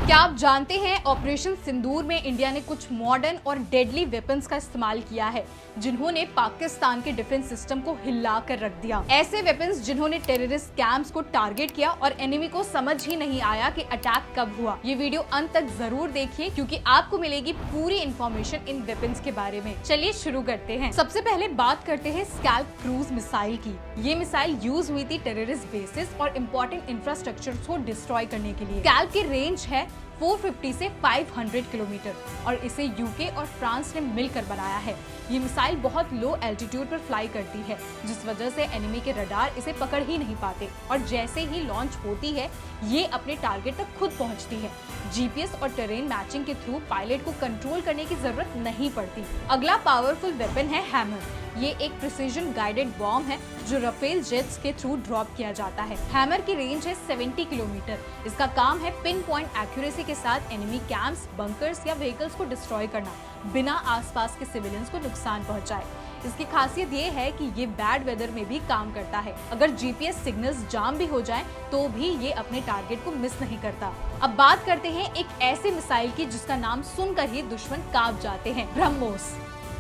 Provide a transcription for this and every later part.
क्या आप जानते हैं ऑपरेशन सिंदूर में इंडिया ने कुछ मॉडर्न और डेडली वेपन्स का इस्तेमाल किया है जिन्होंने पाकिस्तान के डिफेंस सिस्टम को हिला कर रख दिया। ऐसे वेपन्स जिन्होंने टेररिस्ट कैंप्स को टारगेट किया और एनिमी को समझ ही नहीं आया कि अटैक कब हुआ। ये वीडियो अंत तक जरूर देखिए क्योंकि आपको मिलेगी पूरी इन्फॉर्मेशन इन वेपन्स के बारे में। चलिए शुरू करते हैं। सबसे पहले बात करते हैं स्कैल्प क्रूज मिसाइल की। ये मिसाइल यूज हुई थी टेररिस्ट बेसिस और इम्पोर्टेंट इंफ्रास्ट्रक्चर को डिस्ट्रॉय करने के लिए। स्कैल्प की रेंज है 450 से 500 किलोमीटर और इसे यूके और फ्रांस ने मिलकर बनाया है। ये मिसाइल बहुत लो एल्टीट्यूड पर फ्लाई करती है जिस वजह से एनिमी के रडार इसे पकड़ ही नहीं पाते और जैसे ही लॉन्च होती है ये अपने टारगेट तक खुद पहुंचती है। जीपीएस और टेरेन मैचिंग के थ्रू पायलट को कंट्रोल करने की जरूरत नहीं पड़ती। अगला पावरफुल वेपन है हैमर। ये एक प्रिसीजन गाइडेड बॉम्ब है जो राफेल जेट्स के थ्रू ड्रॉप किया जाता है। हैमर की रेंज है 70 किलोमीटर। इसका काम है पिन पॉइंट एक्यूरेसी के साथ एनिमी कैंप्स, बंकर्स या व्हीकल्स को डिस्ट्रॉय करना बिना आसपास के सिविलियंस को नुकसान पहुंचाए। इसकी खासियत ये है कि ये बैड वेदर में भी काम करता है। अगर जीपीएस सिग्नल्स जाम भी हो जाएं, तो भी ये अपने टारगेट को मिस नहीं करता। अब बात करते हैं एक ऐसे मिसाइल की जिसका नाम सुनकर ही दुश्मन कांप जाते हैं, ब्रह्मोस।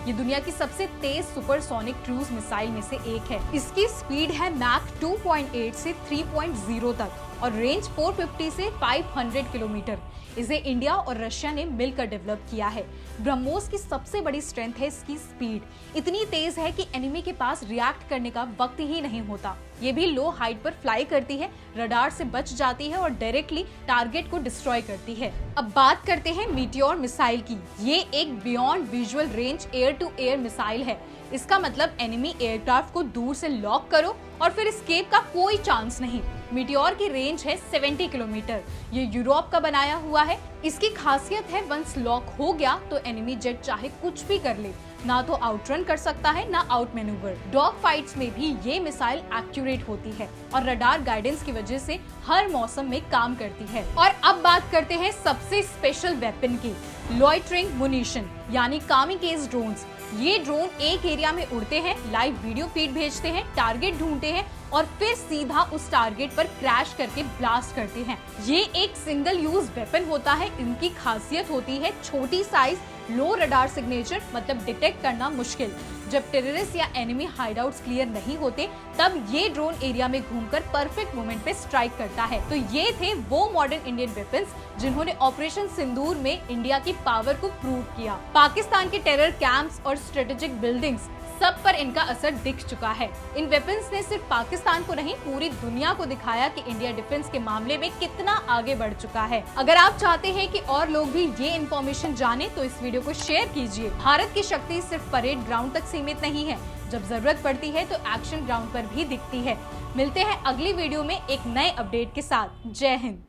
ये दुनिया की सबसे तेज सुपरसोनिक क्रूज मिसाइल में से एक है। इसकी स्पीड है मैक 2.8 से 3.0 तक और रेंज 450 से 500 किलोमीटर। इसे इंडिया और रशिया ने मिलकर डेवलप किया है। ब्रह्मोस की सबसे बड़ी स्ट्रेंथ है इसकी स्पीड। इतनी तेज है कि एनिमी के पास रिएक्ट करने का वक्त ही नहीं होता। ये भी लो हाइट पर फ्लाई करती है, रडार से बच जाती है और डायरेक्टली टारगेट को डिस्ट्रॉय करती है। अब बात करते हैं मीटियोर मिसाइल की। ये एक beyond visual range air to air missile है। इसका मतलब एनिमी एयरक्राफ्ट को दूर से लॉक करो और फिर एस्केप का कोई चांस नहीं। मीटियोर की रेंज है 70 किलोमीटर। ये यूरोप का बनाया हुआ है। इसकी खासियत है वंस लॉक हो गया तो एनिमी जेट चाहे कुछ भी कर ले, ना तो आउटरन कर सकता है ना आउट मैन्यूवर। डॉग फाइट्स में भी ये मिसाइल एक्यूरेट होती है और रडार गाइडेंस की वजह से हर मौसम में काम करती है। और अब बात करते हैं सबसे स्पेशल वेपन की, लॉइटरिंग मुनिशन यानी कामिकेज ड्रोन्स। ये ड्रोन एक एरिया में उड़ते हैं, लाइव वीडियो फीड भेजते हैं, टारगेट ढूंढते हैं और फिर सीधा उस टारगेट पर क्रैश करके ब्लास्ट करते हैं। ये एक सिंगल यूज वेपन होता है। इनकी खासियत होती है छोटी साइज, लो रडार सिग्नेचर, मतलब डिटेक्ट करना मुश्किल। जब टेररिस्ट या एनिमी हाइडआउट्स क्लियर नहीं होते तब ये ड्रोन एरिया में घूमकर परफेक्ट मोमेंट पे स्ट्राइक करता है। तो ये थे वो मॉडर्न इंडियन वेपन्स जिन्होंने ऑपरेशन सिंदूर में इंडिया की पावर को प्रूव किया। पाकिस्तान के टेरर कैंप्स और स्ट्रेटेजिक बिल्डिंग्स सब पर इनका असर दिख चुका है। इन वेपन्स ने सिर्फ पाकिस्तान को नहीं पूरी दुनिया को दिखाया कि इंडिया डिफेंस के मामले में कितना आगे बढ़ चुका है। अगर आप चाहते हैं कि और लोग भी ये इन्फॉर्मेशन जाने तो इस वीडियो को शेयर कीजिए। भारत की शक्ति सिर्फ परेड ग्राउंड तक सीमित नहीं है, जब जरूरत पड़ती है तो एक्शन ग्राउंड पर भी दिखती है। मिलते हैं अगली वीडियो में एक नए अपडेट के साथ। जय हिंद।